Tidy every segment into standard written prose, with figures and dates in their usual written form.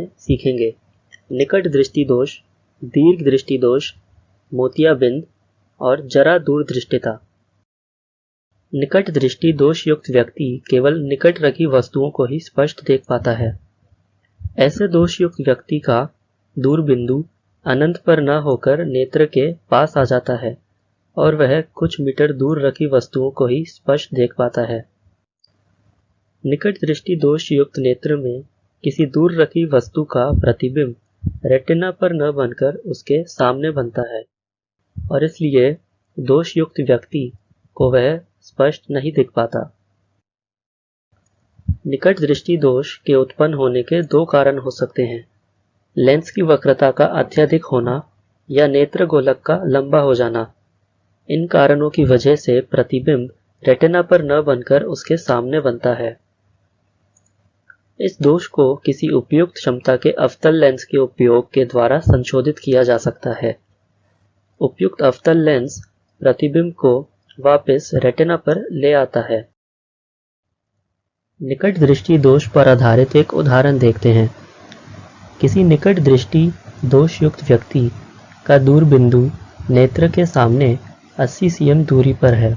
सीखेंगे निकट दृष्टि दोष, दीर्घ दृष्टि दोष, मोतियाबिंद और जरा दूर दृष्टिता। निकट दृष्टि दोष युक्त व्यक्ति केवल निकट रखी वस्तुओं को ही स्पष्ट देख पाता है। ऐसे दोष युक्त व्यक्ति का दूर बिंदु अनंत पर न होकर नेत्र के पास आ जाता है और वह कुछ मीटर दूर रखी वस्तुओं को ही स्पष्ट देख पाता है। निकट दृष्टि दोष युक्त नेत्र में किसी दूर रखी वस्तु का प्रतिबिंब रेटिना पर न बनकर उसके सामने बनता है और इसलिए दोष युक्त व्यक्ति को वह स्पष्ट नहीं दिख पाता। निकट दृष्टि दोष के उत्पन्न होने के दो कारण हो सकते हैं, लेंस की वक्रता का अत्यधिक होना या नेत्र गोलक का लंबा हो जाना। इन कारणों की वजह से प्रतिबिंब रेटिना पर न बनकर उसके सामने बनता है। इस दोष को किसी उपयुक्त क्षमता के अवतल लेंस के उपयोग के द्वारा संशोधित किया जा सकता है। उपयुक्त अवतल लेंस प्रतिबिंब को वापस रेटिना पर ले आता है। निकट दृष्टि दोष पर आधारित एक उदाहरण देखते हैं। किसी निकट दृष्टि दोष युक्त व्यक्ति का दूर बिंदु नेत्र के सामने 80 cm दूरी पर है।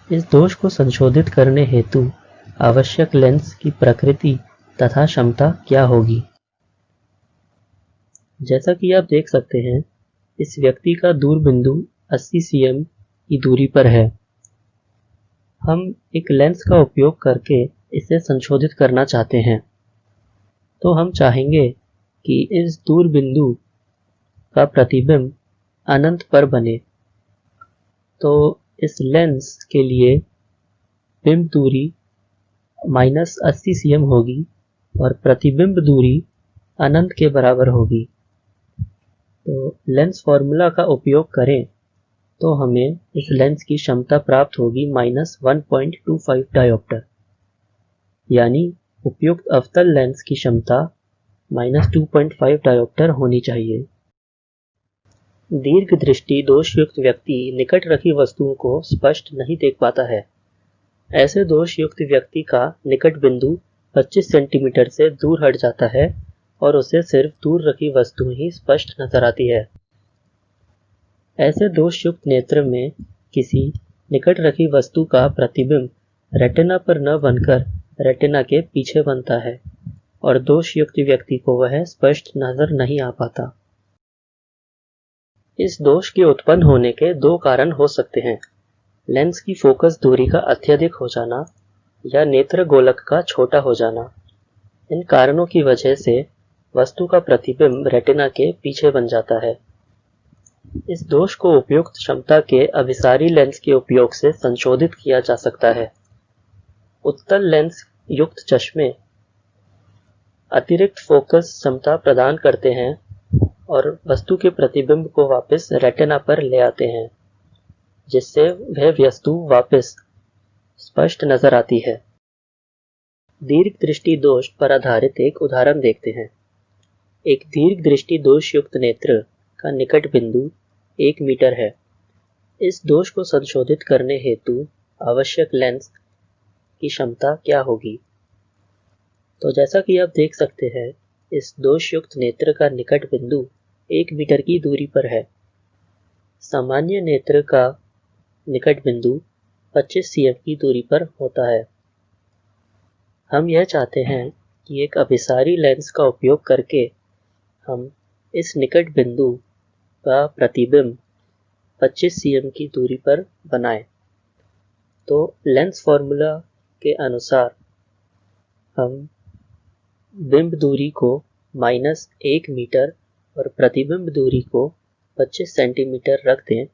इस दोष को संशोधित करने हेतु आवश्यक लेंस की प्रकृति तथा क्षमता क्या होगी? जैसा कि आप देख सकते हैं, इस व्यक्ति का दूर बिंदु 80 cm की दूरी पर है। हम एक लेंस का उपयोग करके इसे संशोधित करना चाहते हैं, तो हम चाहेंगे कि इस दूर बिंदु का प्रतिबिंब अनंत पर बने। तो इस लेंस के लिए बिंब दूरी -80 cm होगी और प्रतिबिंब दूरी अनंत के बराबर होगी। तो लेंस फॉर्मूला का उपयोग करें तो हमें इस लेंस की क्षमता प्राप्त होगी -1.25 डायोप्टर, यानी उपयुक्त अवतल लेंस की क्षमता -2.5 डायोप्टर होनी चाहिए। दीर्घ दृष्टि दोष युक्त व्यक्ति निकट रखी वस्तुओं को स्पष्ट नहीं देख पाता है। ऐसे दोष युक्त व्यक्ति का निकट बिंदु 25 सेंटीमीटर से दूर हट जाता है और उसे सिर्फ दूर रखी वस्तु ही स्पष्ट नजर आती है। ऐसे दोष युक्त नेत्र में किसी निकट रखी वस्तु का प्रतिबिंब रेटिना पर न बनकर रेटिना के पीछे बनता है और दोष युक्त व्यक्ति को वह स्पष्ट नजर नहीं आ पाता। इस दोष के उत्पन्न होने के दो कारण हो सकते हैं, लेंस की फोकस दूरी का अत्यधिक हो जाना या नेत्र गोलक का छोटा हो जाना। इन कारणों की वजह से वस्तु का प्रतिबिंब रेटिना के पीछे बन जाता है। इस दोष को उपयुक्त क्षमता के अभिसारी लेंस के उपयोग से संशोधित किया जा सकता है। उत्तल लेंस युक्त चश्मे अतिरिक्त फोकस क्षमता प्रदान करते हैं और वस्तु के प्रतिबिंब को वापस रेटिना पर ले आते हैं, जिससे वह वस्तु वापस स्पष्ट नजर आती है। दीर्घ दृष्टि दोष पर आधारित एक उदाहरण देखते हैं। एक दीर्घ दृष्टि दोष युक्त नेत्र का निकट बिंदु 1 मीटर है। इस दोष को संशोधित करने हेतु आवश्यक लेंस की क्षमता क्या होगी? तो जैसा कि आप देख सकते हैं, इस दोष युक्त नेत्र का निकट बिंदु 1 मीटर की दूरी पर है। सामान्य नेत्र का निकट बिंदु 25 cm की दूरी पर होता है। हम यह चाहते हैं कि एक अभिसारी लेंस का उपयोग करके हम इस निकट बिंदु का प्रतिबिंब 25 cm की दूरी पर बनाएं। तो लेंस फॉर्मूला के अनुसार हम बिंब दूरी को -1 मीटर और प्रतिबिंब दूरी को 25 सेंटीमीटर रख दें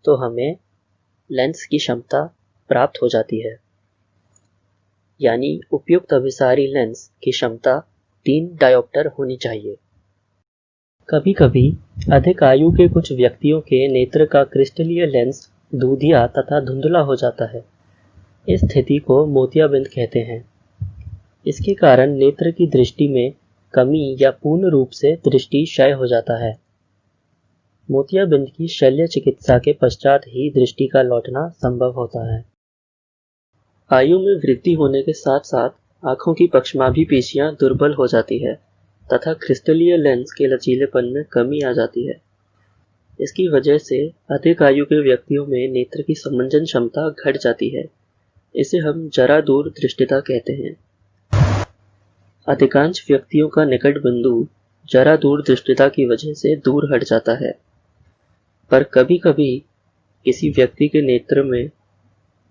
तो हमें लेंस की क्षमता प्राप्त हो जाती है, यानी उपयुक्त अभिसारी लेंस की क्षमता 3 डायोप्टर होनी चाहिए। कभी कभी अधिक आयु के कुछ व्यक्तियों के नेत्र का क्रिस्टलीय लेंस दूधिया तथा धुंधला हो जाता है। इस स्थिति को मोतियाबिंद कहते हैं। इसके कारण नेत्र की दृष्टि में कमी या पूर्ण रूप से दृष्टि क्षय हो जाता है। मोतियाबिंद की शल्य चिकित्सा के पश्चात ही दृष्टि का लौटना संभव होता है। आयु में वृद्धि होने के साथ साथ आंखों की पक्षमाभी पेशियां दुर्बल हो जाती है तथा क्रिस्टलीय लेंस के लचीलेपन में कमी आ जाती है। इसकी वजह से अधिक आयु के व्यक्तियों में नेत्र की समंजन क्षमता घट जाती है। इसे हम जरा दूर दृष्टिता कहते हैं। अधिकांश व्यक्तियों का निकट बिंदु जरा दूर दृष्टिता की वजह से दूर हट जाता है, पर कभी-कभी किसी व्यक्ति के नेत्र में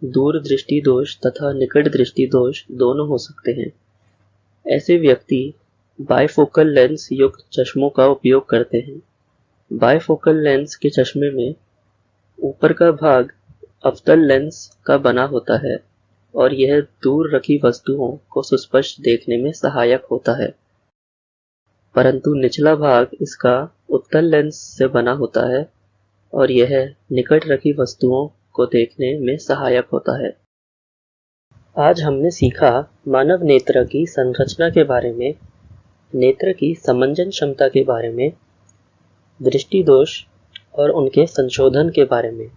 दूर दृष्टि दोष तथा निकट दृष्टि दोष दोनों हो सकते हैं। ऐसे व्यक्ति बायफोकल लेंस युक्त चश्मों का उपयोग करते हैं। बायफोकल लेंस के चश्मे में ऊपर का भाग अवतल लेंस का बना होता है और यह दूर रखी वस्तुओं को सुस्पष्ट देखने में सहायक होता है, परंतु निचला भाग इसका उत्तल लेंस से बना होता है और यह निकट रखी वस्तुओं को देखने में सहायक होता है। आज हमने सीखा मानव नेत्र की संरचना के बारे में, नेत्र की समंजन क्षमता के बारे में, दृष्टि दोष और उनके संशोधन के बारे में।